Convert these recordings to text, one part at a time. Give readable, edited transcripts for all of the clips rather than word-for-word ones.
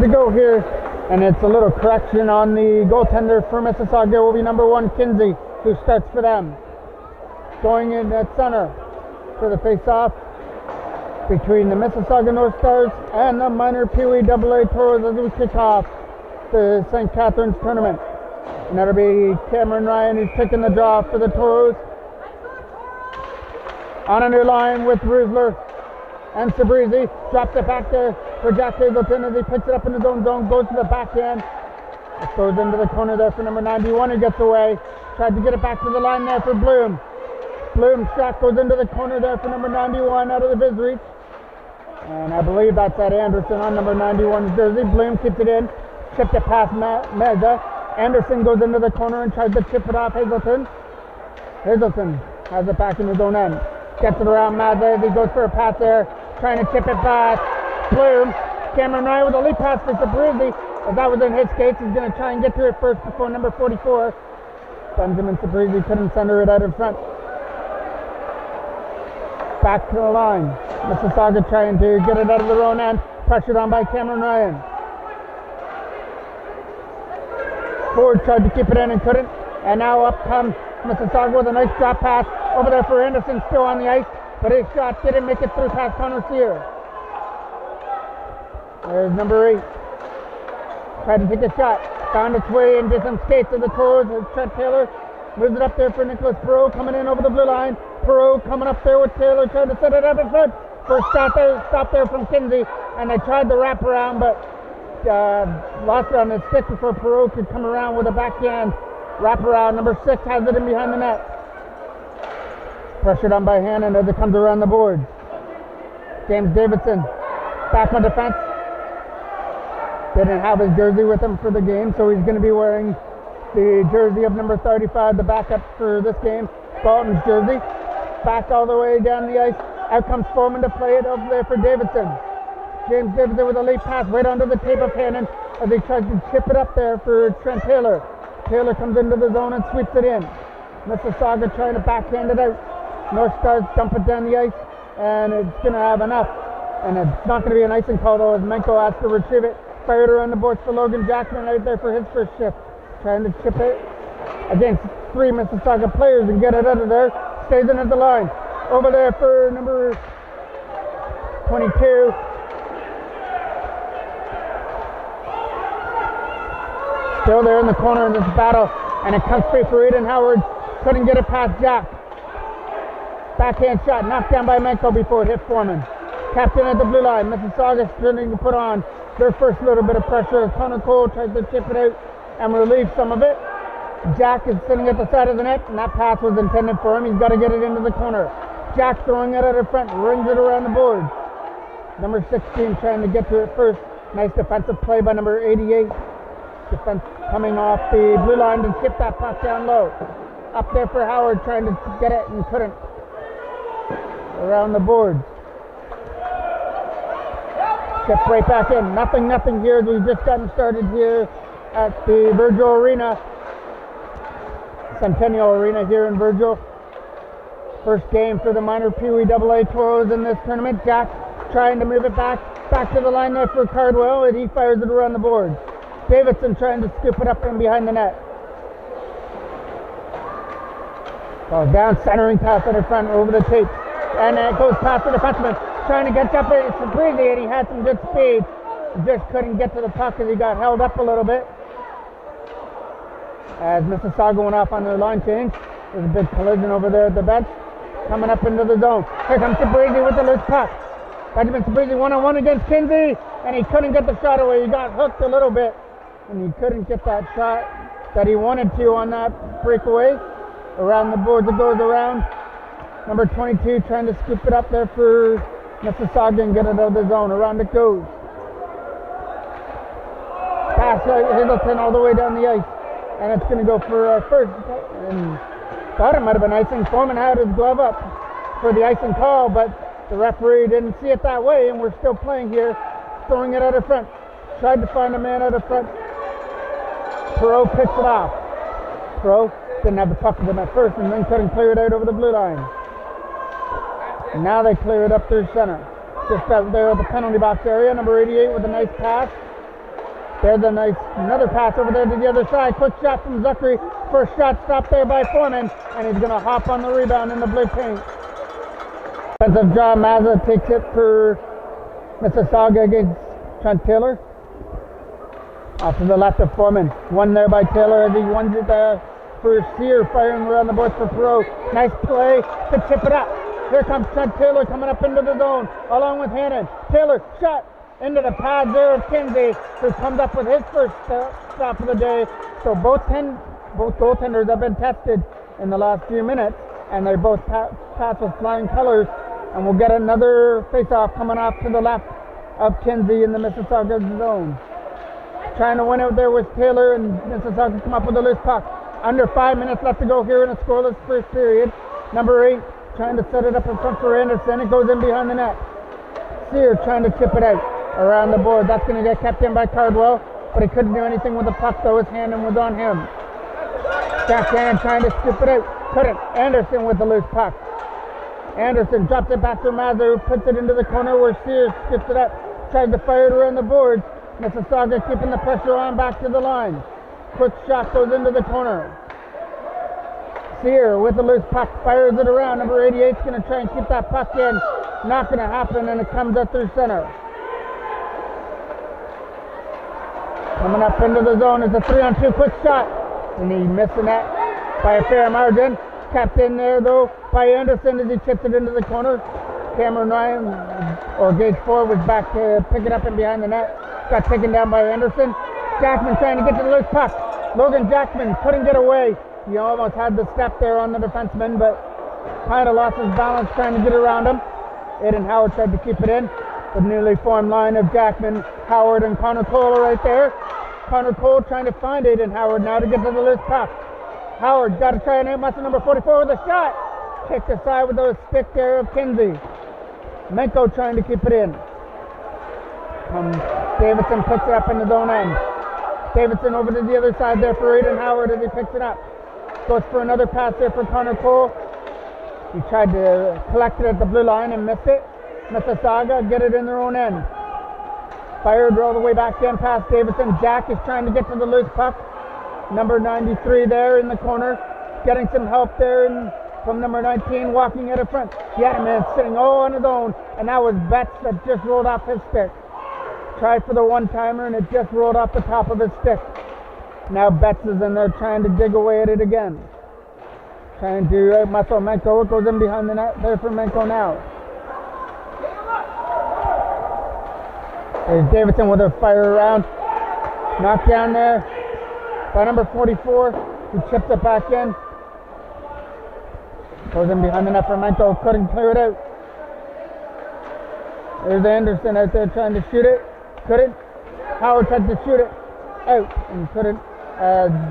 to go here, and it's a little correction on the goaltender for Mississauga. Will be number 1, Kinsey, who starts for them. Going in at center for the face-off between the Mississauga North Stars and the minor Pee Wee AA Toros as we kick off the St. Catharines tournament. And that'll be Cameron Ryan, who's taking the draw for the Toros. On a new line with Rusler and Sabrizi. Drops it back there for Jack Hazelton as he picks it up in his own zone. Goes to the backhand. It goes into the corner there for number 91 who gets away. Tried to get it back to the line there for Bloom. Bloom's shot goes into the corner there for number 91 out of the Viz reach. And I believe that's at Anderson on number 91's jersey. Bloom keeps it in. Chipped it past Meza. Anderson goes into the corner and tries to chip it off Hazelton. Hazelton has it back in his own end. Gets it around Meza as he goes for a pass there. Trying to chip it back. Bloom. Cameron Ryan with a lead pass for Sabrizi. As that was in his skates, he's going to try and get to it first before number 44. Benjamin Sabrizi couldn't center it out in front. Back to the line. Mississauga trying to get it out of their own end. Pressured on by Cameron Ryan. Ford tried to keep it in and couldn't. And now up comes Mississauga with a nice drop pass over there for Anderson, still on the ice. But his shot didn't make it through past Connor Sear. There's number 8. Tried to take a shot. Found its way into some skates of the Toros. Trent Taylor moves it up there for Nicholas Perot coming in over the blue line. Perot coming up there with Taylor, trying to set it up in front. First stop there from Kinsey, and they tried the wrap around, but lost it on his stick before Perot could come around with a backhand wrap around. Number 6 has it in behind the net. Pressured on by Hannon as it comes around the board. James Davidson back on defense. Didn't have his jersey with him for the game, so he's going to be wearing the jersey of number 35, the backup for this game. Dalton's jersey. Back all the way down the ice. Out comes Foreman to play it over there for Davidson. James Davidson with a late pass right onto the tape of Hannon as he tries to chip it up there for Trent Taylor. Taylor comes into the zone and sweeps it in. Mississauga trying to backhand it out. North Stars dump it down the ice, and it's going to have enough. And it's not going to be an icing call though, as Menko has to retrieve it. Fired around the boards for Logan Jackman out there for his first shift. Trying to chip it against 3 Mississauga players and get it out of there. Stays in at the line. Over there for number 22. Still there in the corner in this battle. And it comes straight for Aiden Howard. Couldn't get it past Jack. Backhand shot knocked down by Menko before it hit Foreman. Captain at the blue line. Mississauga starting to put on their first little bit of pressure as Connor Cole tries to chip it out and relieve some of it. Jack is sitting at the side of the net, and that pass was intended for him. He's got to get it into the corner. Jack throwing it out in front, rings it around the board. Number 16 trying to get to it first. Nice defensive play by number 88. Defense coming off the blue line to chip that puck down low. Up there for Howard trying to get it and couldn't. Around the board. Chip right back in. Nothing here. We've just gotten started here at the Virgil Arena. Centennial Arena here in Virgil. First game for the minor Pee Wee AA Toros in this tournament. Jack trying to move it back to the line there for Cardwell, and he fires it around the board. Davidson trying to scoop it up from behind the net. Goes down, centering pass in front over the tape. And it goes past the defenseman. Trying to get up there. It's Sabrizi, and he had some good speed. Just couldn't get to the puck as he got held up a little bit. As Mississauga went off on their line change. There's a big collision over there at the bench. Coming up into the zone. Here comes Sabrizi with the loose puck. Benjamin Sabrizi one-on-one against Kinsey, and he couldn't get the shot away. He got hooked a little bit, and he couldn't get that shot that he wanted to on that breakaway. Around the boards it goes around. Number 22 trying to scoop it up there for Mississauga and get it out of the zone. Around it goes. Pass Hazelton all the way down the ice. And it's going to go for our first. And thought it might have been icing. Foreman had his glove up for the icing call, but the referee didn't see it that way, and we're still playing here. Throwing it out of front. Tried to find a man out of front. Perot picks it off. Perot didn't have the puck with him at first, and then couldn't clear it out over the blue line. And now they clear it up through center. Just out there at the penalty box area. Number 88 with a nice pass. There's a nice, another pass over there to the other side. Quick shot from Zuckery. First shot stopped there by Foreman, and he's going to hop on the rebound in the blue paint. Defensive draw, Mazza takes it for Mississauga against Trent Taylor. Off to the left of Foreman. One there by Taylor as he wins it for Sear, firing around the boards for Perot. Nice play to tip it up. Here comes Trent Taylor coming up into the zone, along with Hannon. Taylor, shot into the pads there of Kinsey, who comes up with his first stop of the day. So both goaltenders have been tested in the last few minutes, and they both pass with flying colors. And we'll get another face-off coming off to the left of Kinsey in the Mississauga zone. Trying to win out there with Taylor, and Mississauga come up with a loose puck. Under 5 minutes left to go here in a scoreless first period. Number 8 trying to set it up in front for Anderson. It goes in behind the net. Sear trying to chip it out around the board. That's going to get kept in by Cardwell, but he couldn't do anything with the puck, though. His hand was on him. Jack Cannon trying to scoop it out. Couldn't. Anderson with the loose puck. Anderson drops it back to Mazza, who puts it into the corner where Sears skips it up. Tries to fire it around the boards. Mississauga keeping the pressure on back to the line. Quick shot goes into the corner. Sear with the loose puck fires it around. Number 88 is going to try and keep that puck in. Not going to happen, and it comes up through center. Coming up into the zone is a 3-on-2 quick shot. And he missed the net by a fair margin. Kept in there, though, by Anderson as he chips it into the corner. Cameron Ryan, or Gage 4, was back to pick it up and behind the net. Got taken down by Anderson. Jackman trying to get to the loose puck. Logan Jackman couldn't get away. He almost had the step there on the defenseman, but kind of lost his balance trying to get around him. Aiden Howard tried to keep it in. The newly formed line of Jackman, Howard, and Connor Cole are right there. Connor Cole trying to find Aiden Howard now to get to the loose puck. Howard got to try and out-muscle number 44 with a shot. Kicked aside with the stick there of Kinsey. Menko trying to keep it in. Davidson picks it up in the zone end. Davidson over to the other side there for Aiden Howard as he picks it up. Goes for another pass there for Connor Cole. He tried to collect it at the blue line and missed it. Mississauga get it in their own end. Fired all the way back in past Davidson. Jack is trying to get to the loose puck. Number 93 there in the corner. Getting some help there from number 19 walking at the front. Yetman sitting all on his own. And that was Betts that just rolled off his stick. Tried for the one-timer and it just rolled off the top of his stick. Now Betts is in there trying to dig away at it again. Trying to muscle Menko. It goes in behind the net there for Menko now. There's Davidson with a fire around. Knocked down there by number 44. He chips it back in. Goes in behind the net for Menko. Couldn't clear it out. There's Anderson out there trying to shoot it. Couldn't. Howard tried to shoot it out and couldn't.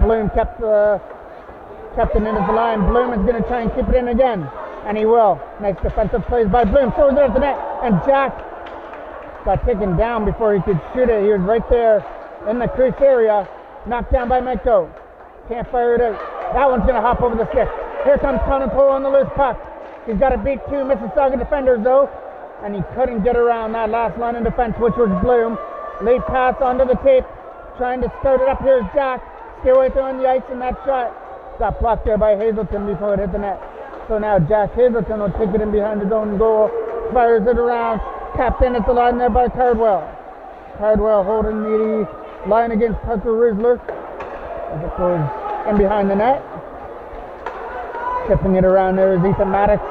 Bloom kept it into the line. Bloom is going to try and keep it in again, and he will. Nice defensive plays by Bloom. Throws it at the net, and Jack got taken down before he could shoot it. He was right there in the crease area. Knocked down by Menko. Can't fire it out. That one's going to hop over the stick. Here comes Connor Cole on the loose puck. He's got to beat 2 Mississauga defenders, though, and he couldn't get around that last line of defense, which was Bloom. Late pass onto the tape. Trying to start it up. Here's Jack. Still right there on the ice, and that shot got blocked there by Hazelton before it hit the net. So now Jack Hazelton will take it in behind his own goal. Fires it around. Tapped in at the line there by Cardwell. Cardwell holding the line against Parker Rizzler as it goes in behind the net. Tipping it around there is Ethan Maddox.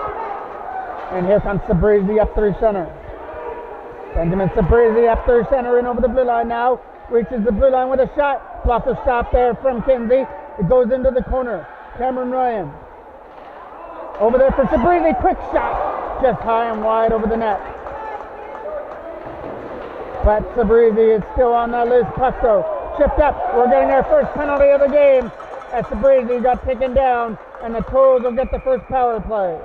And here comes Sabrizi up through center. Benjamin Sabrizi up through center and over the blue line now. Reaches the blue line with a shot. Blocker stop there from Kinsey. It goes into the corner. Cameron Ryan. Over there for Sabrizi. Quick shot. Just high and wide over the net. But Sabrizi is still on that loose puck though. Chipped up. We're getting our first penalty of the game as Sabrizi got taken down, and the Toros will get the first power play.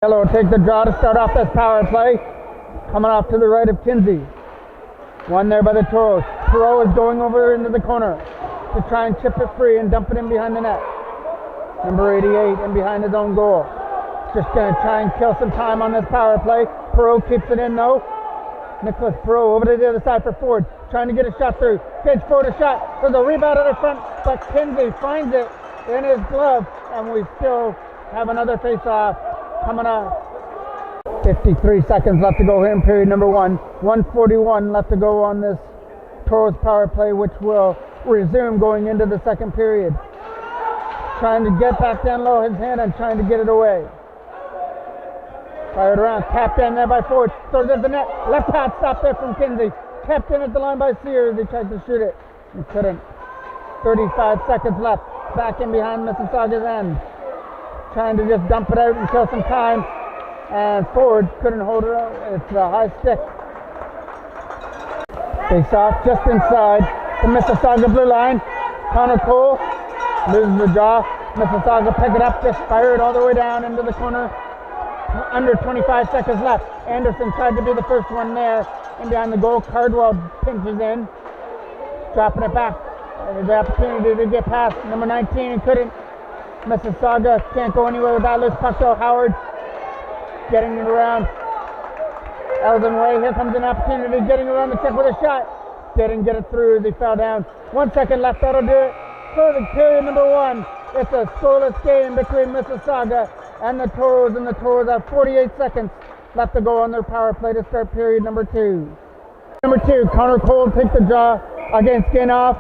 Yellow will take the draw to start off this power play. Coming off to the right of Kinsey. One there by the Toros. Perot is going over into the corner to try and chip it free and dump it in behind the net. Number 88 in behind his own goal. Just going to try and kill some time on this power play. Perot keeps it in though. Nicholas Perot over to the other side for Ford. Trying to get a shot through. Pitch forward a shot. There's a rebound at the front, but Kinsey finds it in his glove. And we still have another face-off coming up. 53 seconds left to go here in period number 1. 1:41 left to go on this Toros power play, which will resume going into the second period. Trying to get back down low his hand and trying to get it away. Fired around, tapped in there by Ford. Throws it at the net. Left pad stop there from Kinsey. Kept in at the line by Sears. He tried to shoot it. He couldn't. 35 seconds left. Back in behind Mississauga's end. Trying to just dump it out and kill some time. And Ford couldn't hold it out. It's a high stick. Face off just inside the Mississauga blue line. Connor Cole loses the draw. Mississauga pick it up, just fire it all the way down into the corner. Under 25 seconds left. Anderson tried to be the first one there. And behind the goal, Cardwell pinches in. Dropping it back. There's the opportunity to get past number 19 and couldn't. Mississauga can't go anywhere with that loose puck though. Howard getting it around. Elden Way, here comes an opportunity, getting around the check with a shot. Didn't get it through as he fell down. 1 second left, that'll do it. For the period number 1, it's a scoreless game between Mississauga and the Toros, and the Toros have 48 seconds left to go on their power play to start period number 2. Number 2, Connor Cole takes the draw against Ginoff.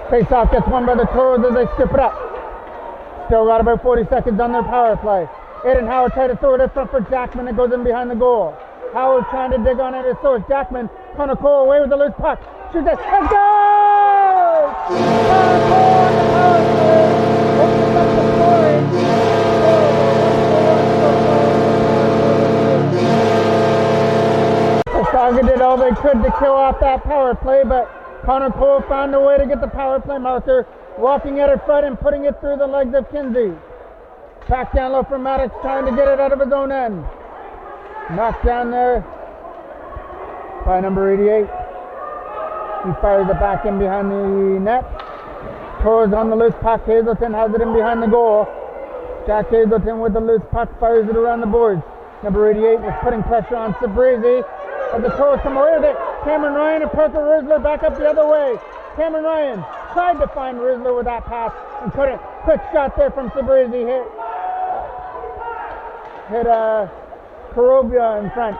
Face off gets won by the Toros as they strip it up. Still got about 40 seconds on their power play. Aiden Howard tried to throw it in front for Jackman. It goes in behind the goal. Howard trying to dig on it. So is Jackman. Connor Cole away with the loose puck. Shoots it. Let's go! Connor Cole on the power play. Opens up the scoring. Mississauga did all they could to kill off that power play, but Connor Cole found a way to get the power play marker, walking at it front and putting it through the legs of Kinsey. Back down low for Maddox, trying to get it out of his own end. Knocked down there by number 88. He fires it back in behind the net. Toros on the loose puck. Hazelton has it in behind the goal. Jack Hazelton with the loose puck fires it around the boards. Number 88 was putting pressure on Sabrizi. As the Toros come away with it, Cameron Ryan and Parker Rizzler back up the other way. Cameron Ryan tried to find Rizzler with that pass and couldn't. Quick shot there from Sabrizi. Hit Korobia in front.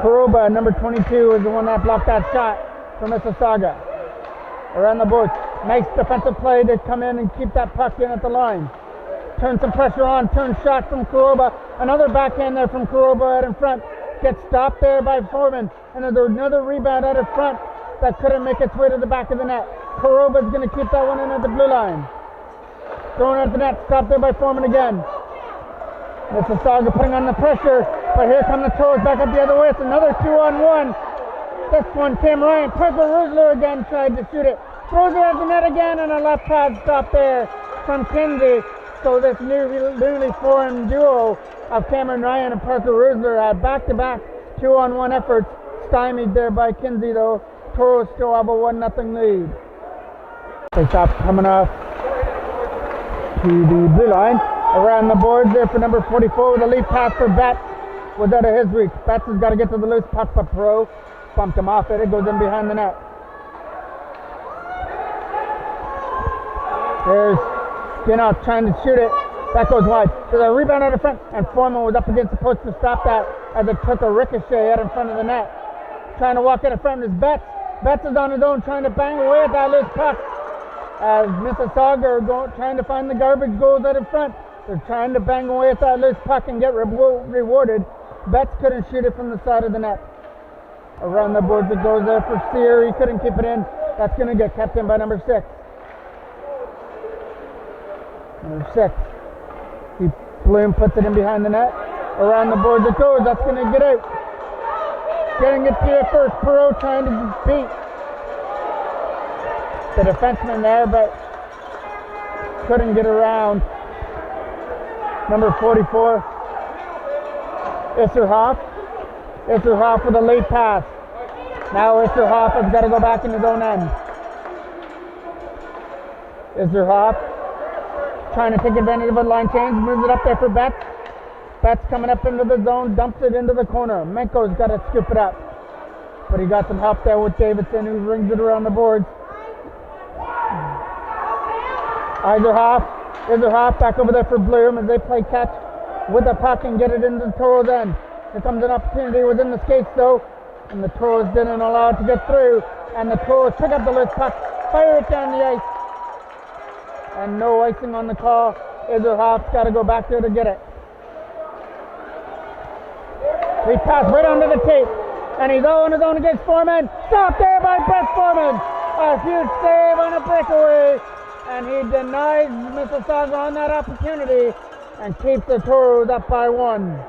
Koroba, number 22, is the one that blocked that shot for Mississauga. Around the board. Nice defensive play to come in and keep that puck in at the line. Turn some pressure on. Turn shot from Koroba. Another backhand there from Koroba out in front. Gets stopped there by Foreman. And there's another rebound out in front that couldn't make its way to the back of the net. Koroba's going to keep that one in at the blue line. Thrown at the net. Stopped there by Foreman again. Mississauga putting on the pressure, but here come the Toros back up the other way. It's another 2-on-1. This one, Tim Ryan. Parker Rizzler again tried to shoot it. Throws it at the net again, and a left pad stop there from Kinsey. So this newly formed duo of Cameron Ryan and Parker Rizzler had back-to-back 2-on-1 efforts. Stymied there by Kinsey, though. Toros still have a 1-0 lead. Face off coming off to the blue line. Around the boards there for number 44 with a lead pass for Betts. Was out of his reach. Betts has got to get to the loose puck, but Pro bumped him off it. It goes in behind the net. There's Skinnoff trying to shoot it. That goes wide. There's a rebound out of front, and Foreman was up against the post to stop that as it took a ricochet out in front of the net. Trying to walk out in front is Betts. Betts is on his own trying to bang away at that loose puck. As Mississauga are trying to find the garbage goals out in front. They're trying to bang away at that loose puck and get rewarded. Betts couldn't shoot it from the side of the net. Around the boards it goes there for Sear. He couldn't keep it in. That's going to get kept in by number 6. Number 6. Bloom puts it in behind the net. Around the boards it goes. That's going to get out. Getting it to it first. Perot trying to beat the defenseman there, but couldn't get around. number 44, Isserhoff. Isserhoff with a late pass. Now Isserhoff has got to go back in his own end. Isserhoff trying to take advantage of a line change, moves it up there for Betts. Betts coming up into the zone, dumps it into the corner. Menko's got to scoop it up. But he got some help there with Davidson, who rings it around the boards. Isserhoff back over there for Bloom as they play catch with the puck and get it into the Toros end. Here comes an opportunity within the skates though, and the Toros didn't allow it to get through. And the Toros pick up the loose puck, fire it down the ice. And no icing on the call. Isserhoff's got to go back there to get it. He passed right onto the tape, and he's all on his own against Foreman. Stopped there by Brett Foreman. A huge save on a breakaway, and he denies Mississauga on that opportunity and keeps the Toros up by 1.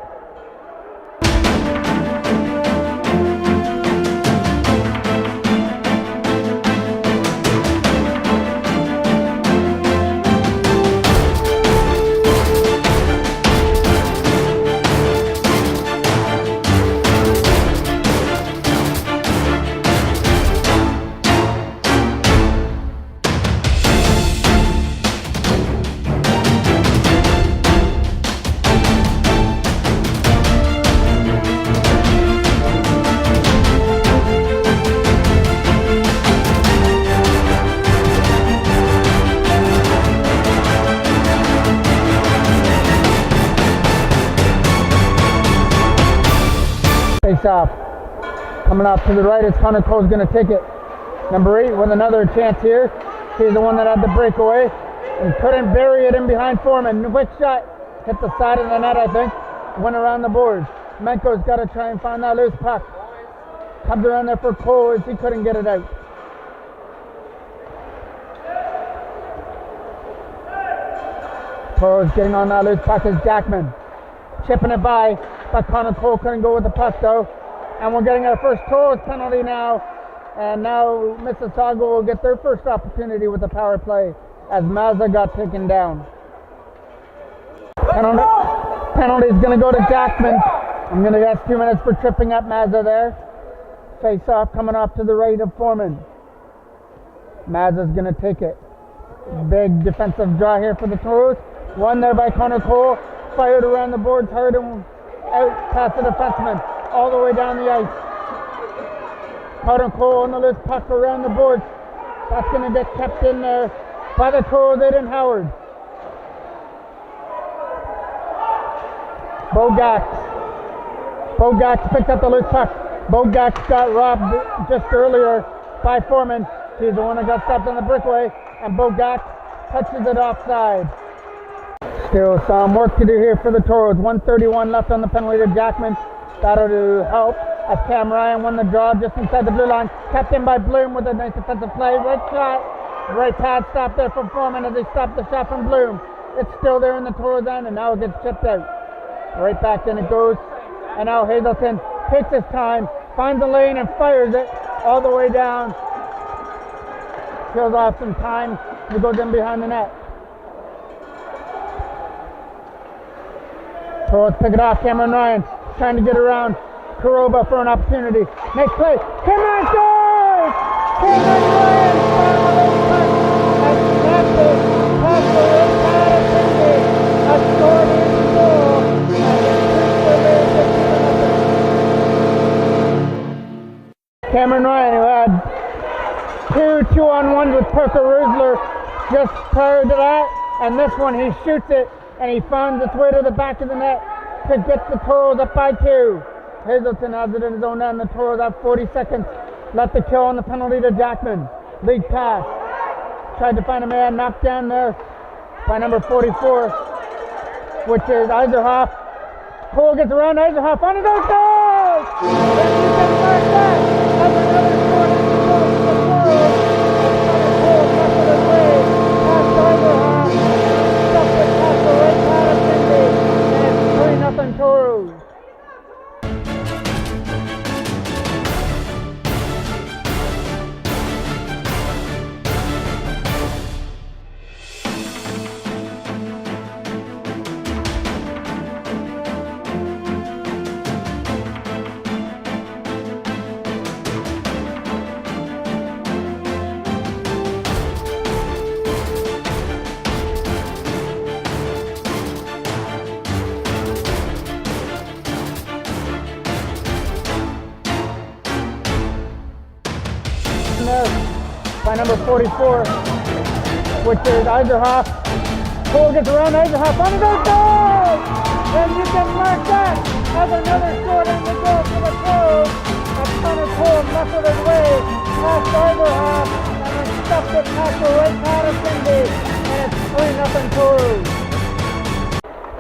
Off. Coming off to the right as Connor Cole's going to take it. Number 8 with another chance here. He's the one that had the breakaway and couldn't bury it in behind Foreman. Quick shot. Hit the side of the net, I think. Went around the boards. Menko's got to try and find that loose puck. Comes around there for Cole as he couldn't get it out. Cole's getting on that loose puck as Jackman. Chipping it by, but Connor Cole couldn't go with the puck though. And we're getting our first Toros penalty now. And now Mississauga will get their first opportunity with the power play as Mazza got taken down. Penalty's going to go to Jackman. I'm going to guess 2 minutes for tripping up Mazza there. Face off coming off to the right of Foreman. Mazza's going to take it. Big defensive draw here for the Toros. One there by Connor Cole. Fired around the boards hard and out past the defenseman. All the way down the ice. Connor Cole on the loose puck around the boards. That's going to get kept in there by the Toros, Aiden Howard. Bogax picked up the loose puck. Bogax got robbed just earlier by Foreman. He's the one that got stopped on the breakaway, and Bogax touches it offside. Still some work to do here for the Toros. 1:31 left on the penalty to Jackman. That'll help as Cam Ryan won the draw just inside the blue line. Kept in by Bloom with a nice defensive play. Right shot. Right pad stop there from Foreman as he stopped the shot from Bloom. It's still there in the Toros end, and now it gets chipped out. Right back in it goes. And now Hazelton takes his time, finds the lane and fires it all the way down. Kills off some time. He goes in behind the net. Toros pick it off. Cameron Ryan trying to get around Karoba for an opportunity. Next play. Cameron scores! Cameron Ryan has snapped it past the right side of Cindy. A scored in the goal. Cameron Ryan, who had 2 2-on-1s with Parker Rusler just prior to that, and this one he shoots it and he finds its way to the back of the net to get the Toros up by 2. Hazelton has it in his own end. The Toros have 40 seconds left to kill on the penalty to Jackman. Lead pass. Tried to find a man, knocked down there by number 44, which is Eiserhoff. Cole gets around Eiserhoff on his own goal! And he gets back that. That's another short goal for the Toros. Cole gets it away past Eiserhoff. Stuffed it past the right side of Cindy. And it's 3-0 Toros. number 44, which is Eiserhoff. Cole gets around Eiserhoff on the goal! And you can mark that as another short-handed goal for the Toros. As Connor Cole muscled his way past Eiserhoff and then stuffed it past the right pad of Cindy. And it's 3-0 Toros.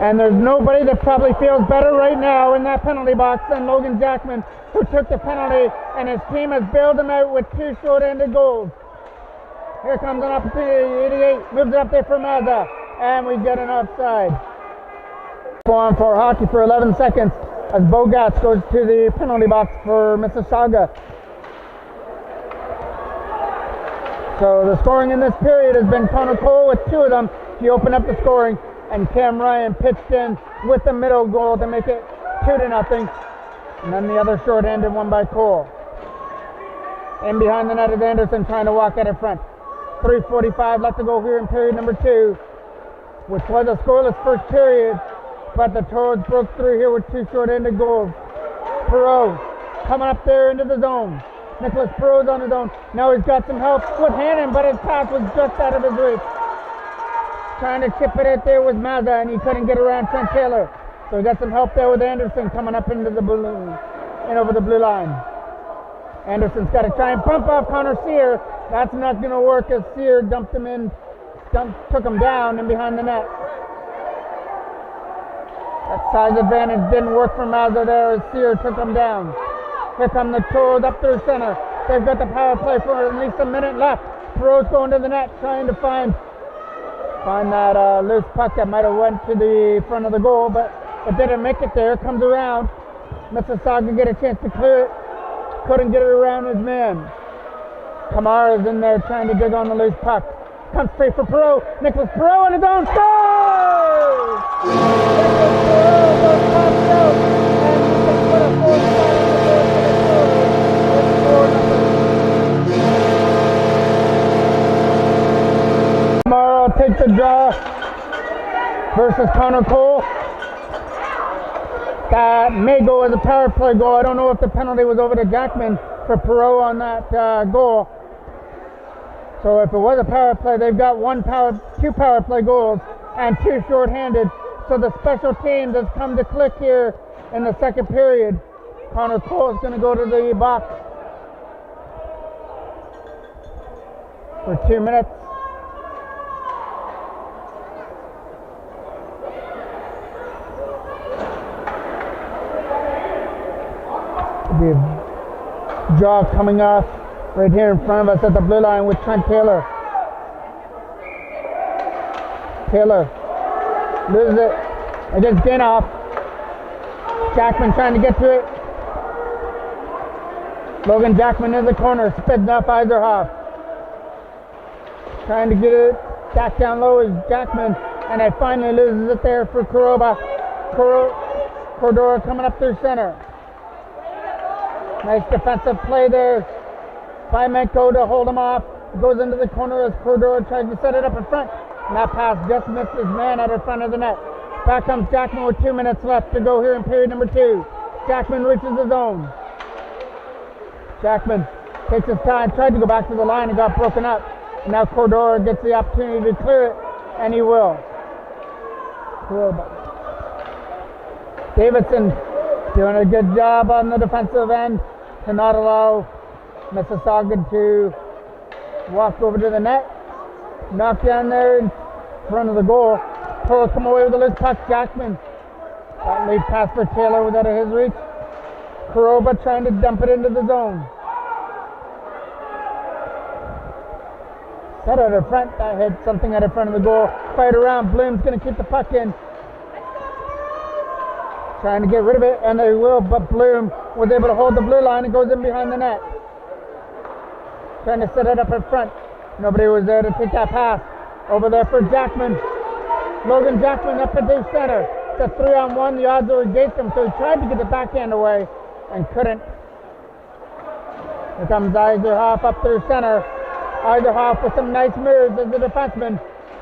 And there's nobody that probably feels better right now in that penalty box than Logan Jackman, who took the penalty, and his team has bailed him out with 2 short-handed goals. Here comes an opportunity. 88 moves it up there for Mazza, and we get an offside. On for hockey for 11 seconds as Bogatz goes to the penalty box for Mississauga. So the scoring in this period has been Connor Cole with 2 of them. He opened up the scoring, and Cam Ryan pitched in with the middle goal to make it 2-0. And then the other short-handed one by Cole. In behind the net is Anderson trying to walk at it front. 3:45 left to go here in period number 2, which was a scoreless first period, but the Toros broke through here with 2 short-handed goals. Perot coming up there into the zone. Nicholas Perot's on the zone. Now he's got some help with Hannon, but his pass was just out of his reach. Trying to chip it out there with Mazza, and he couldn't get around Trent Taylor. So we got some help there with Anderson coming up into the blue and over the blue line. Anderson's got to try and pump off Connor Sear. That's not going to work as Sear took him down and behind the net. That size advantage didn't work for Mazza there as Sear took him down. Here come the Toros up through center. They've got the power play for at least a minute left. Perot's going to the net trying to find that loose puck that might have went to the front of the goal, but it didn't make it there. Comes around. Mississauga get a chance to clear it. Couldn't get it around his man. Kamara's in there trying to dig on the loose puck. Comes free for Perot. Nicholas Perot on his own. Scores! Nicholas Perot goes popped out, and he can put a 4-5 on the board for the Toros. It's 4-0. Kamara takes the draw versus Connor Cole. That may go as a power play goal. I don't know if the penalty was over to Jackman for Perot on that goal. So if it was a power play, they've got 2 power play goals and 2 shorthanded. So the special teams has come to click here in the second period. Connor Cole is going to go to the box for 2 minutes. The draw coming off right here in front of us at the blue line with Trent Taylor. Taylor loses it against Danoff. Jackman trying to get to it. Logan Jackman in the corner, spins off Eiserhoff. Trying to get it back down low is Jackman, and it finally loses it there for Coroba. Cordora coming up through center. Nice defensive play there by Menko to hold him off. Goes into the corner as Cordora tries to set it up in front. And that pass just missed his man out in front of the net. Back comes Jackman with 2 minutes left to go here in period number 2. Jackman reaches the zone. Jackman takes his time, tried to go back to the line and got broken up. And now Cordora gets the opportunity to clear it, and he will. Davidson doing a good job on the defensive end to not allow Mississauga to walk over to the net. Knocked down there in front of the goal. Toros come away with a loose puck. Jackman. That lead pass for Taylor was out of his reach. Kuroba trying to dump it into the zone. Set out in front. That hit something out in front of the goal. Fight around. Bloom's going to keep the puck in. Trying to get rid of it, and they will, but Bloom was able to hold the blue line and goes in behind the net. Trying to set it up in front. Nobody was there to take that pass. Over there for Jackman. Logan Jackman up into center. It's a 3-on-1. The odds are against him, so he tried to get the backhand away and couldn't. Here comes Eiserhoff up through center. Eiserhoff with some nice moves as the defenseman.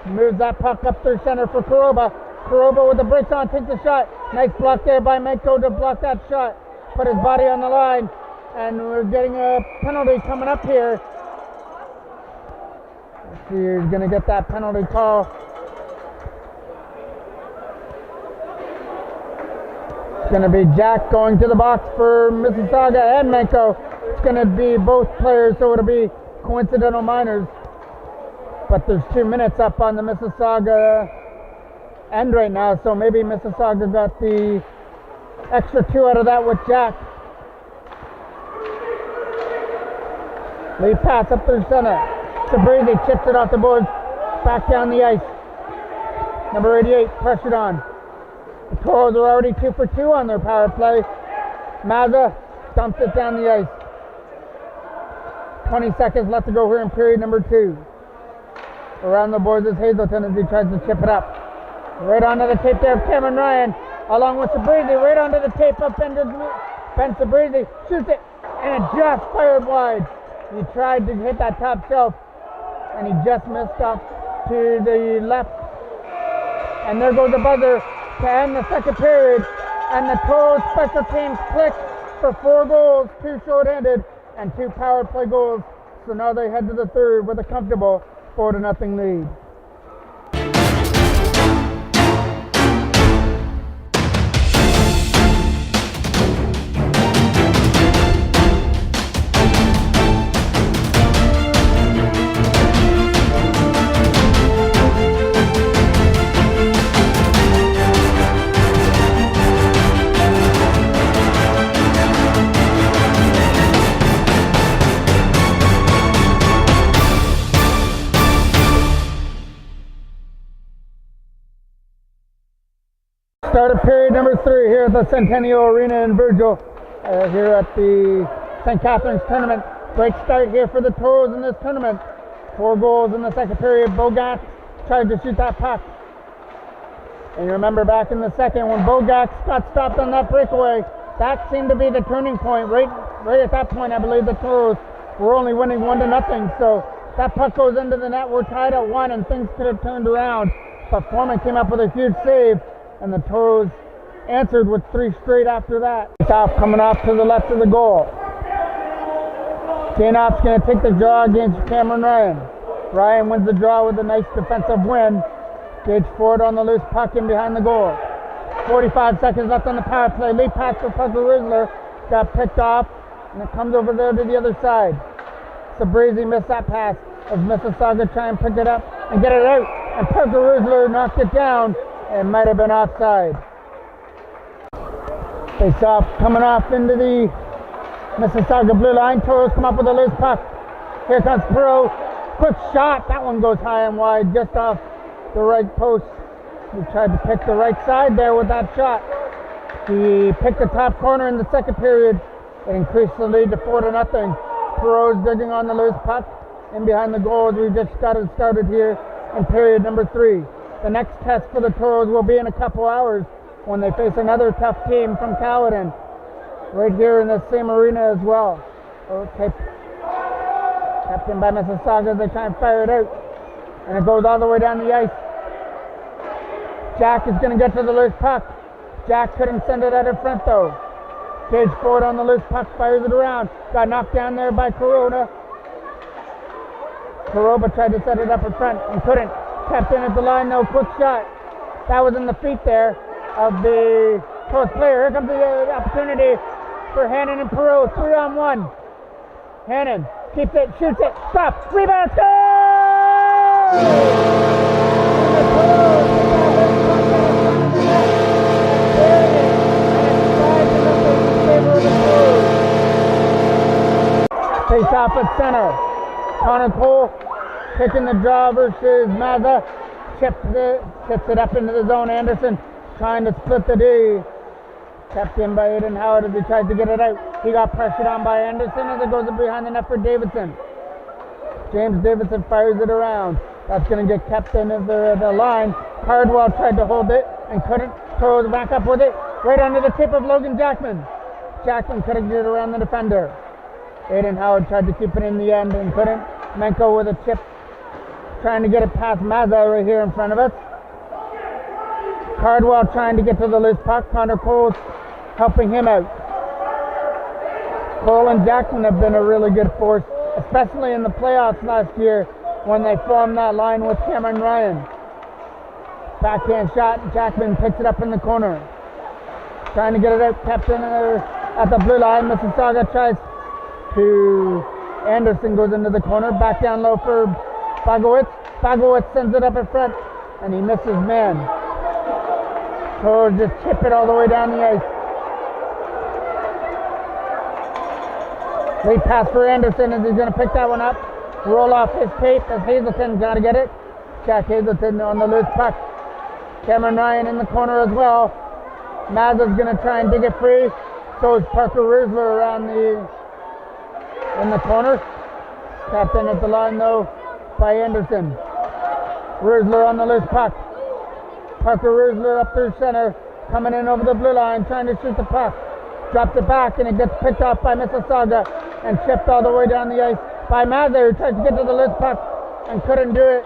Moves that puck up through center for Kuroba. Kuroba with the brakes on, takes a shot. Nice block there by Menko to block that shot. Put his body on the line. And we're getting a penalty coming up here. He's going to get that penalty call. It's going to be Jack going to the box for Mississauga and Menko. It's going to be both players, so it'll be coincidental minors. But there's 2 minutes up on the Mississauga end right now, so maybe Mississauga got the extra 2 out of that with Jack. Lead pass up through center. Sabrizi chips it off the boards, back down the ice. Number 88 pressured on. The Toros are already 2 for 2 on their power play. Mazza dumps it down the ice. 20 seconds left to go here in period number 2. Around the boards is Hazelton as he tries to chip it up. Right onto the tape there of Cameron Ryan, along with Sabrizi. Right onto the tape up into Ben Sabrizi. Shoots it, and it just fired wide. He tried to hit that top shelf, and he just missed off to the left. And there goes the buzzer to end the second period. And the Toros special teams click for 4 goals, 2 shorthanded, and 2 power play goals. So now they head to the third with a comfortable 4-0 lead. Start of period number 3 here at the Centennial Arena in Virgil, here at the St. Catharines tournament. Great start here for the Toros in this tournament. 4 goals in the second period. Bogat tried to shoot that puck. And you remember back in the second when Bogat got stopped on that breakaway, that seemed to be the turning point. Right at that point, I believe the Toros were only winning 1-0. So that puck goes into the net. We're tied at 1 and things could have turned around. But Foreman came up with a huge save. And the Toros answered with 3 straight after that. Top coming off to the left of the goal. Janoff's going to take the draw against Cameron Ryan. Ryan wins the draw with a nice defensive win. Gage Ford on the loose puck in behind the goal. 45 seconds left on the power play. Lead pass for Parker Rizzler. Got picked off, and it comes over there to the other side. Sabrizi missed that pass as Mississauga try and pick it up and get it out. And Parker Rizzler knocked it down. It might have been offside. Face off coming off into the Mississauga blue line. Toros come up with a loose puck. Here comes Perot. Quick shot. That one goes high and wide just off the right post. He tried to pick the right side there with that shot. He picked the top corner in the second period. It increased the lead to 4-0. Perot's digging on the loose puck in behind the goal as we just got it started here in period number 3. The next test for the Toros will be in a couple hours when they face another tough team from Caledon, right here in the same arena as well. Okay. Kept in by Mississauga as they try and fire it out. And it goes all the way down the ice. Jack is going to get to the loose puck. Jack couldn't send it out in front though. Gage Ford on the loose puck, fires it around. Got knocked down there by Corona. Karoba tried to set it up in front and couldn't. Kept in at the line, no quick shot. That was in the feet there of the Toros player. Here comes the opportunity for Hannon and Perot. 3-on-1. Hannon keeps it, shoots it, stop, rebound, score! Face off at center. Connor Cole taking the draw versus Mazza. Chips it up into the zone. Anderson trying to split the D. Kept in by Aiden Howard as he tried to get it out. He got pressured on by Anderson as it goes up behind the net for Davidson. James Davidson fires it around. That's going to get kept in the line. Cardwell tried to hold it and couldn't. Throws back up with it. Right under the tip of Logan Jackman. Jackman couldn't get it around the defender. Aiden Howard tried to keep it in the end and couldn't. Menko with a chip, trying to get it past Mazza right here in front of us. Cardwell trying to get to the loose puck. Connor Cole's helping him out. Cole and Jackman have been a really good force, especially in the playoffs last year. when they formed that line with Cameron Ryan. Backhand shot, Jackman picks it up in the corner. Trying to get it out, kept in there at the blue line. Mississauga tries to, Anderson goes into the corner, back down low for Bagowitz. Bagowitz sends it up in front, and he misses man. So just chip it all the way down the ice. Late pass for Anderson as he's going to pick that one up. Roll off his tape as Hazelton's got to get it. Jack Hazelton on the loose puck. Cameron Ryan in the corner as well. Mazza's going to try and dig it free. So is Parker Roosler around in the corner. Tapped in at the line though by Anderson. Roosler on the loose puck. Parker Roosler up through center. Coming in over the blue line, trying to shoot the puck. Drops it back and it gets picked up by Mississauga and chipped all the way down the ice by Mazza, who tried to get to the loose puck and couldn't do it.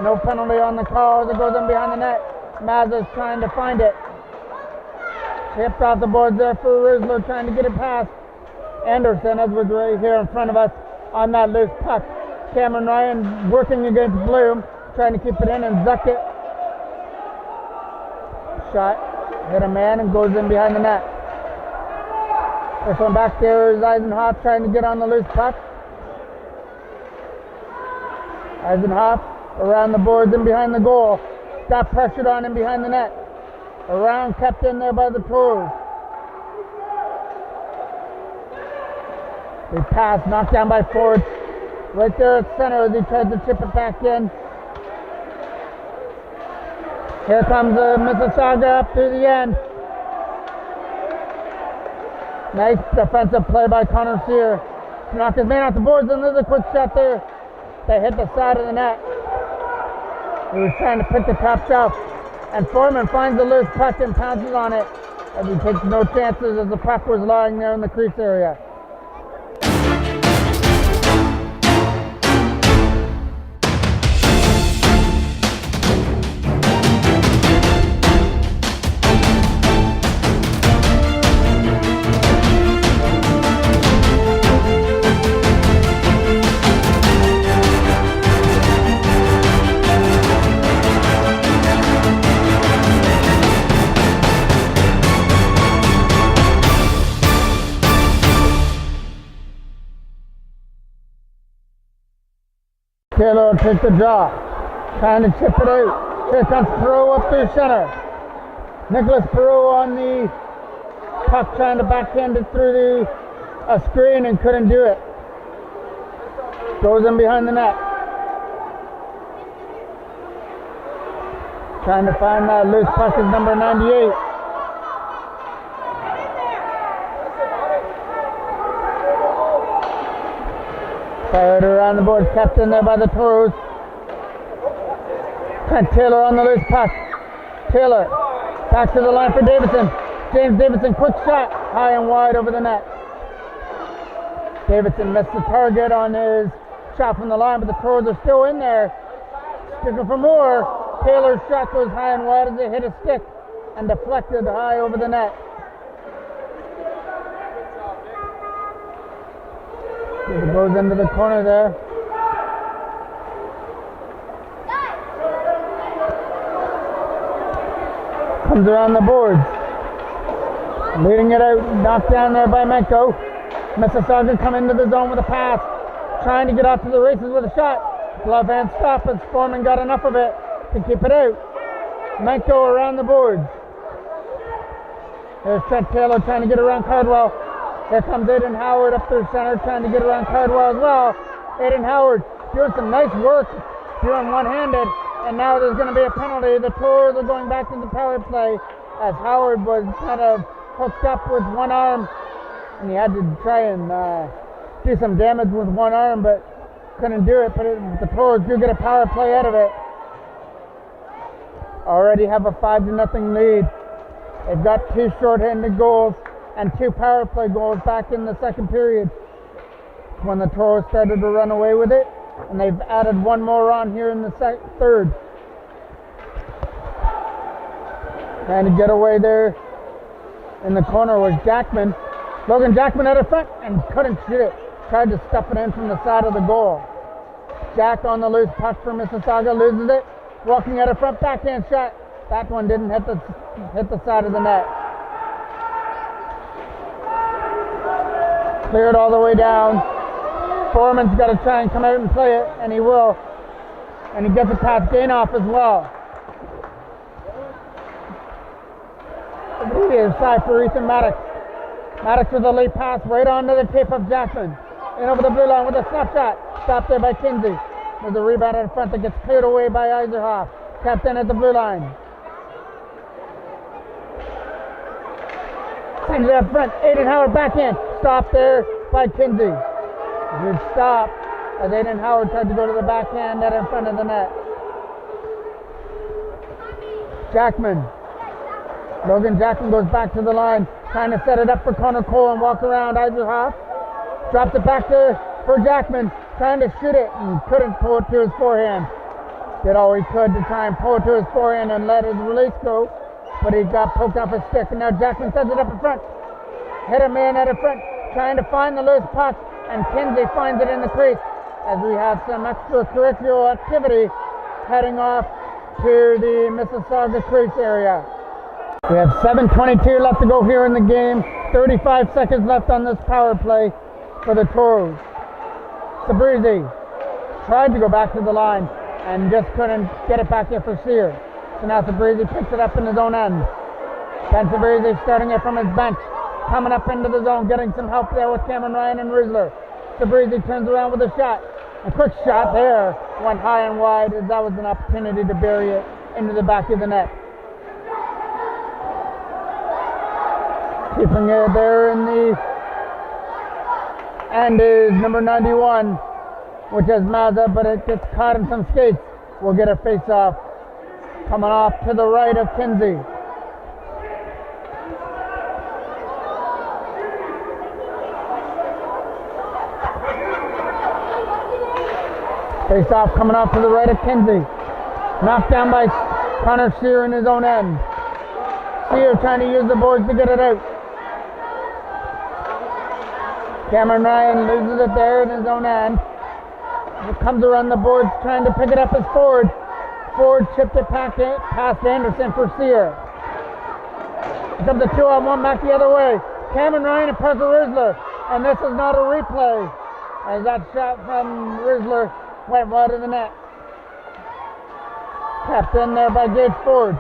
No penalty on the call as it goes in behind the net. Mazza's trying to find it. Chipped off the boards there for Roosler, trying to get it past Anderson, as was right here in front of us on that loose puck. Cameron Ryan working against Bloom, trying to keep it in and zuck it. Shot, hit a man and goes in behind the net. This one back there is Eisenhoff trying to get on the loose puck. Eisenhoff around the boards and behind the goal. Got pressured on him behind the net. Around, kept in there by the Toros. They pass, knocked down by Ford. Right there at center as he tries to chip it back in. Here comes Mississauga up through the end. Nice defensive play by Connor Sear. Knocked his man off the boards, and there's a quick shot there. They hit the side of the net. He was trying to pick the top shelf. And Foreman finds the loose puck and pounces on it as he takes no chances as the puck was lying there in the crease area. Taylor will take the draw, trying to chip it out. Here comes Perot up through center. Nicholas Perot on the puck, trying to backhand it through a screen and couldn't do it. Goes in behind the net. Trying to find that loose puck is number 98. Fired around the board, kept in there by the Toros. And Taylor on the loose puck. Taylor back to the line for Davidson. James Davidson, quick shot, high and wide over the net. Davidson missed the target on his shot from the line, but the Toros are still in there. Sticking for more. Taylor's shot goes high and wide as it hit a stick and deflected high over the net. It goes into the corner there. Comes around the boards. Leading it out, knocked down there by Menko. Mississauga come into the zone with a pass. Trying to get off to the races with a shot. Glove hand stop, and Foreman got enough of it to keep it out. Menko around the boards. There's Trent Taylor trying to get around Cardwell. Here comes Aiden Howard up through center, trying to get around Cardwell as well. Aiden Howard doing some nice work, doing one-handed, and now there's going to be a penalty. The Toros are going back to the power play as Howard was kind of hooked up with one arm, and he had to try and do some damage with one arm, but couldn't do it. But the Toros do get a power play out of it. Already have a 5-0 lead. They've got 2 shorthanded goals and 2 power play goals back in the second period when the Toros started to run away with it, and they've added 1 more on here in the third. Trying to get away there in the corner was Jackman. Logan Jackman out of front and couldn't shoot it. Tried to stuff it in from the side of the goal. Jack on the loose puck for Mississauga, loses it. Walking at a front backhand shot. That one didn't hit the side of the net. Cleared all the way down. Foreman's got to try and come out and play it, and he will. And he gets it past Gainoff as well. It is side for Ethan Maddox. Maddox with a late pass right onto the tape of Jackman. In over the blue line with a snapshot. Stopped there by Kinsey. There's a rebound in front that gets cleared away by Eiserhoff. Tapped in at the blue line. Sends it up front. Aiden Howard backhand. Stopped there by Kinsey. Good stop as Aiden Howard tried to go to the backhand net in front of the net. Jackman. Logan Jackman goes back to the line, trying to set it up for Connor Cole and walk around Eiserhoff. Drops it back for Jackman, trying to shoot it and couldn't pull it to his forehand. Did all he could to try and pull it to his forehand and let his release go, but he got poked off his stick, and now Jackman sets it up in front. Hit a man at the front, trying to find the loose puck, and Kinsey finds it in the crease as we have some extracurricular activity heading off to the Mississauga crease area. We have 7:22 left to go here in the game. 35 seconds left on this power play for the Toros. Sabrizi tried to go back to the line and just couldn't get it back there for Sear. So now Sabrizi picks it up in his own end. Ben Sabrizi starting it from his bench, coming up into the zone, getting some help there with Cameron Ryan and Rizzler. Sabrizi turns around with a shot. A quick shot there, went high and wide as that was an opportunity to bury it into the back of the net. Keeping it there in the end is number 91, which is Mazza, but it gets caught in some skates. We'll get a face-off coming off to the right of Kinsey. Face-off coming off to the right of Kinsey. Knocked down by Connor Sear in his own end. Sear trying to use the boards to get it out. Cameron Ryan loses it there in his own end. It comes around the boards trying to pick it up as Ford. Ford chipped it past Anderson for Sear. Here comes a 2-on-1 back the other way. Cameron Ryan and Parker Rizzler. And this is not a replay, as that shot from Rizzler went right in the net. Kept in there by Gage Ford.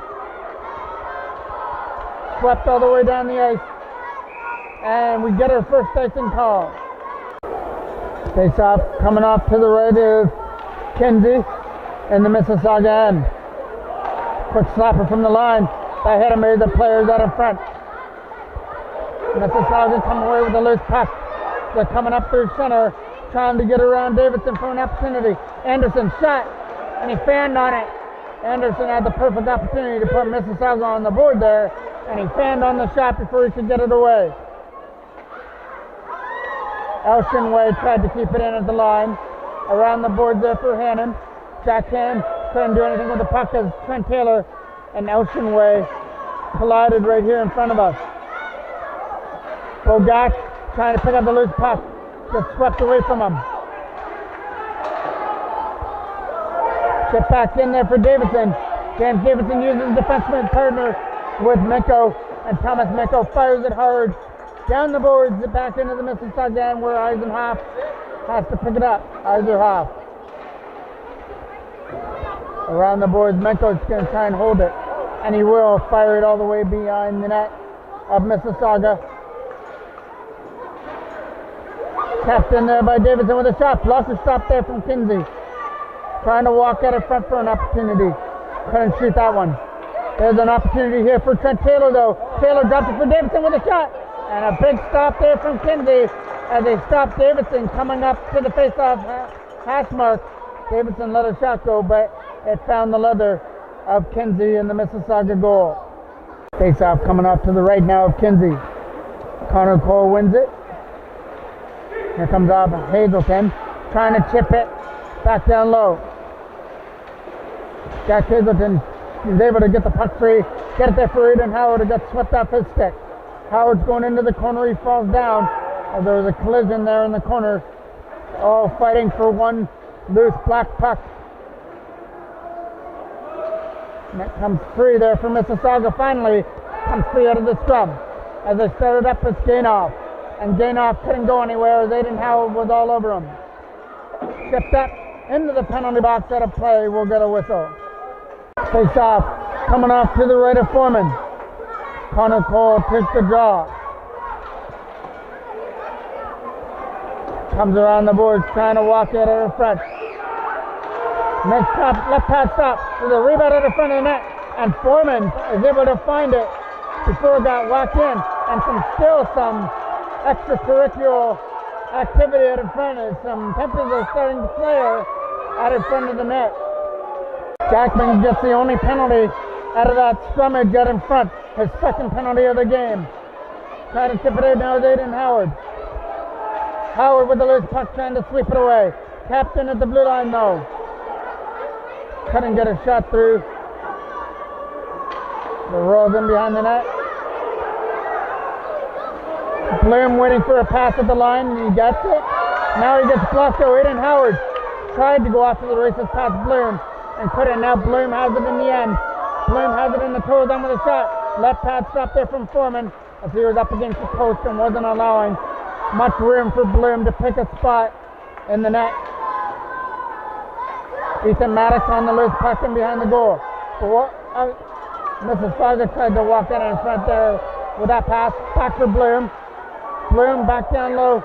Swept all the way down the ice. And we get our first icing call. Face off coming off to the right of Kinsey in the Mississauga end. Quick slapper from the line by Hedemir, the players out in front. Mississauga come away with a loose puck. They're coming up through center, trying to get around Davidson for an opportunity. Anderson shot, and he fanned on it. Anderson had the perfect opportunity to put Mississauga on the board there, and he fanned on the shot before he could get it away. Elshenway tried to keep it in at the line. Around the board there for Hannon. Jack Hand couldn't do anything with the puck as Trent Taylor and Elshenway collided right here in front of us. Bogak trying to pick up the loose puck. Just swept away from him. Chip back in there for Davidson. James Davidson uses defenseman partner with Miko, and Thomas Miko fires it hard down the boards, back into the Mississauga end where Eisenhoff has to pick it up. Eisenhoff. Around the boards, Menko's going to try and hold it, and he will fire it all the way behind the net of Mississauga. Tapped in there by Davidson with a shot. Blocker stop there from Kinsey. Trying to walk out in front for an opportunity. Couldn't shoot that one. There's an opportunity here for Trent Taylor though. Taylor dropped it for Davidson with a shot. And a big stop there from Kinsey as they stopped Davidson coming up to the face-off hash mark. Davidson let a shot go, but it found the leather of Kinsey in the Mississauga goal. Face-off coming off to the right now of Kinsey. Connor Cole wins it. Here comes off Hazelton, trying to chip it back down low. Jack Hazelton is able to get the puck free, get it there for Aiden Howard, who got swept off his stick. Howard's going into the corner, he falls down. There was a collision there in the corner. All fighting for one Loose black puck. And it comes free there for Mississauga. Finally comes free out of the scrum. As they started up, it's Gainoff. And Gainoff couldn't go anywhere as Aiden Howard was all over him. Shipped up into the penalty box out of play. We'll get a whistle. Face off. Coming off to the right of Foreman. Connor Cole takes the draw. Comes around the boards trying to walk it out of front. Next top, left pass stop. There's a rebound at the front of the net. And Foreman is able to find it before it got whacked in. And still some extracurricular activity out in front. As some Peppers are starting to flare out in front of the net. Jackman gets the only penalty out of that scrummage out in front. His second penalty of the game. Trying to tip it out now is Aiden Howard. Howard with the loose puck trying to sweep it away. Captain at the blue line though. Couldn't get a shot through. The rolls in behind the net. Bloom waiting for a pass at the line and he gets it. Now he gets blocked though. Aiden Howard tried to go after the races past Bloom and couldn't. Now Bloom has it in the end. Bloom has it in the toe down with a shot. Left pad stop there from Foreman as he was up against the post and wasn't allowing much room for Bloom to pick a spot in the net. Ethan Maddox on the loose puck and behind the goal. Mississauga tried to walk in front there with that pass. Back for Bloom. Bloom back down low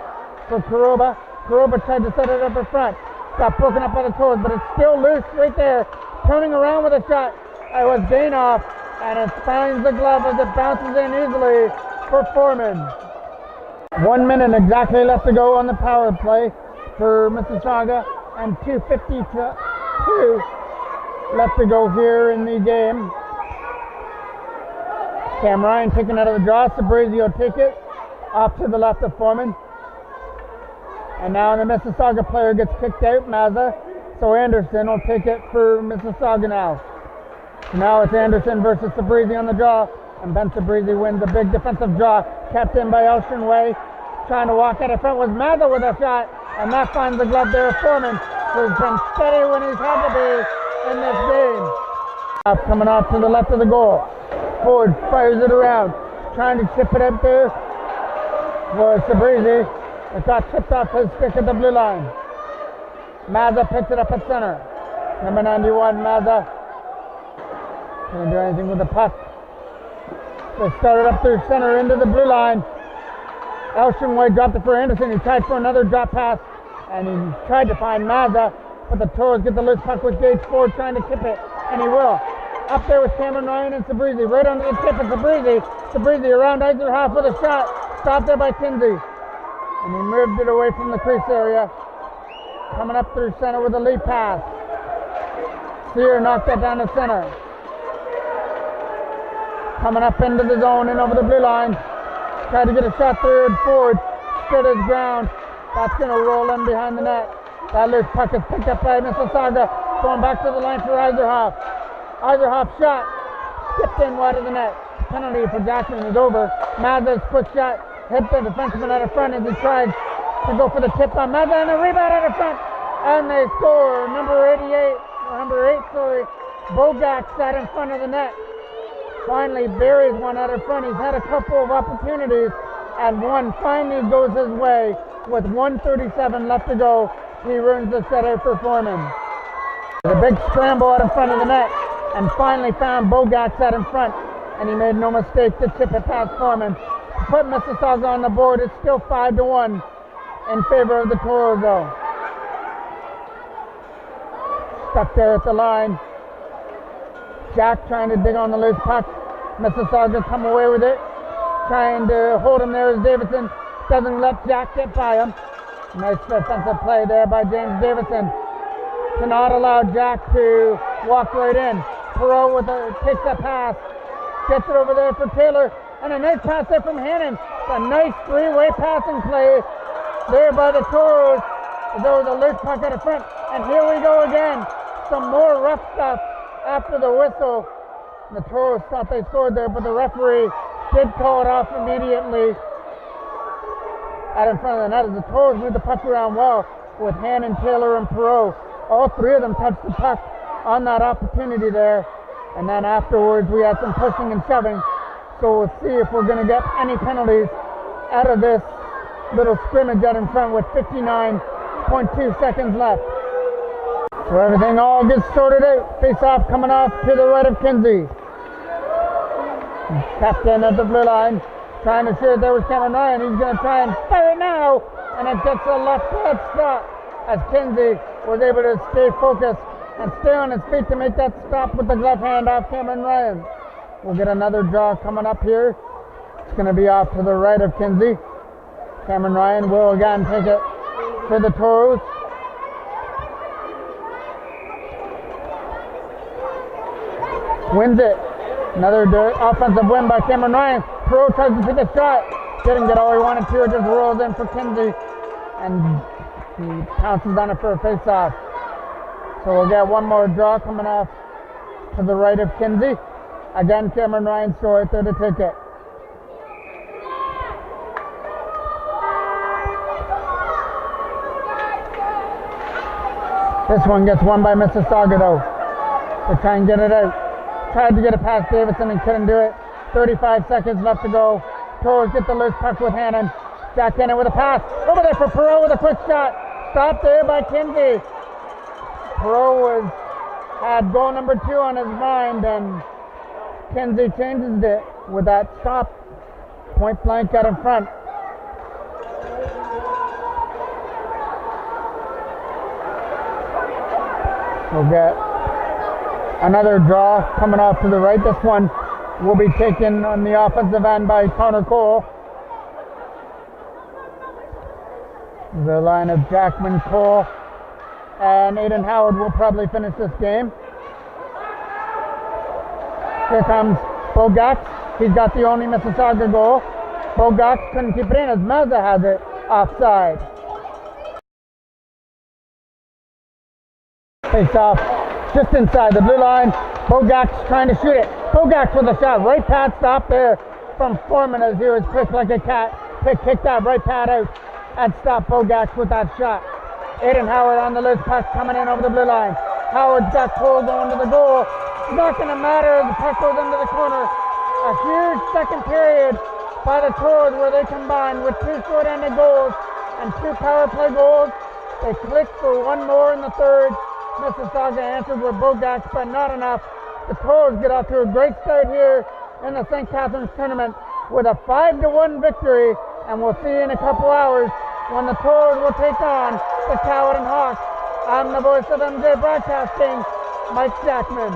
for Karoba. Karoba tried to set it up in front. Got broken up by the toes, but it's still loose right there. Turning around with a shot. It was Gainoff. And it finds the glove as it bounces in easily for Foreman. 1 minute exactly left to go on the power play for Mississauga, and 2:52 left to go here in the game. Cam Ryan taking out of the draw. Sabrizi will take it off to the left of Foreman. And now the Mississauga player gets kicked out, Mazza. So Anderson will take it for Mississauga now. Now it's Anderson versus Sabrizi on the draw, and Ben Sabrizi wins a big defensive draw, kept in by Elshon Way. Trying to walk out in front was Mazza with a shot, and that finds the glove there of Foreman, who's been steady when he's had to be in this game. Coming off to the left of the goal. Ford fires it around, trying to chip it up there for Sabrizi. It got chipped off his stick at the blue line. Mazza picks it up at center. Number 91, Mazza. Can't do anything with the puck. They started up through center into the blue line. Elshon Way dropped it for Anderson. He tried for another drop pass, and he tried to find Mazza, but the Toros get the loose puck with Gage Ford trying to tip it, and he will. Up there with Cameron Ryan and Sabrizi, right under the tip of Sabrizi. Sabrizi around Eiserhoff with a shot. Stopped there by Kinsey. And he moved it away from the crease area. Coming up through center with a lead pass. Sear knocked that down to center. Coming up into the zone and over the blue line. Tried to get a shot through and Ford stood his ground. That's going to roll in behind the net. That loose puck is picked up by Mississauga. Going back to the line for Eiserhoff. Eiserhoff shot. Skipped in wide of the net. Penalty for Jackson is over. Mazza's quick shot hit the defenseman out of front as he tried to go for the tip on Mazza, and a rebound out of front. And they score. Number 8, Bogak sat in front of the net. Finally buries one out of front. He's had a couple of opportunities, and one finally goes his way. With 1:37 left to go, he runs the setter for Foreman. The big scramble out in front of the net, and finally found Bogak sat in front, and he made no mistake to chip it past Foreman. To put Mississauga on the board, it's still 5-1 in favor of the Toros though. Stuck there at the line. Jack trying to dig on the loose puck. Mississauga come away with it. Trying to hold him there as Davidson doesn't let Jack get by him. Nice defensive play there by James Davidson. Cannot allow Jack to walk right in. Perot takes that pass. Gets it over there for Taylor. And a nice pass there from Hannon. A nice three-way passing play there by the Toros. There was a loose puck at the front. And here we go again. Some more rough stuff after the whistle. The Toros thought they scored there, but the referee did call it off immediately out in front of the net as the Toros moved the puck around well with Hannon, Taylor, and Perot all three of them touched the puck on that opportunity there. And then afterwards we had some pushing and shoving. So we'll see if we're going to get any penalties out of this little scrimmage out in front with 59.2 seconds left. So everything all gets sorted out. Face off coming off to the right of Kinsey. Captain at the blue line, trying to shoot. There was Cameron Ryan. He's going to try and fire it now. And it gets a left hand stop as Kinsey was able to stay focused and stay on his feet to make that stop with the left hand off Cameron Ryan. We'll get another draw coming up here. It's going to be off to the right of Kinsey. Cameron Ryan will again take it for the Toros. Wins it. Another offensive win by Cameron Ryan. Pro tries to take a shot. Didn't get all he wanted to. It just rolls in for Kinsey. And he pounces on it for a face-off. So we'll get one more draw coming off to the right of Kinsey. Again, Cameron Ryan still right there to take it. This one gets won by Mississauga though. To try and get it out. Tried to get it past Davidson and couldn't do it. 35 seconds left to go. Toros get the loose puck with Hannon. Jack Hannon with a pass. Over there for Perot with a quick shot. Stopped there by Kinsey. Perot had goal number 2 on his mind, and Kinsey changes it with that stop. Point blank out in front. We'll get another draw coming off to the right. This one will be taken on the offensive end by Connor Cole. The line of Jackman, Cole, and Aiden Howard will probably finish this game. Here comes Bogax. He's got the only Mississauga goal. Bogax couldn't keep it in as Mazza has it offside. Face off just inside the blue line. Bogax trying to shoot it. Bogax with a shot. Right pad stop there from Foreman as he was quick like a cat. Kick that right pad out and stop Bogax with that shot. Aiden Howard on the loose puck coming in over the blue line. Howard's got Cole going to the goal. It's not going to matter as the puck goes into the corner. A huge second period by the Toros where they combined with 2 short-handed goals and 2 power play goals. They clicked for one more in the third. Mississauga answered with Bogax, but not enough. The Toros get off to a great start here in the St. Catharines tournament with a 5-1 victory, and we'll see in a couple hours when the Toros will take on the Caledon Hawks. I'm the voice of MJ Broadcasting, Mike Jackman.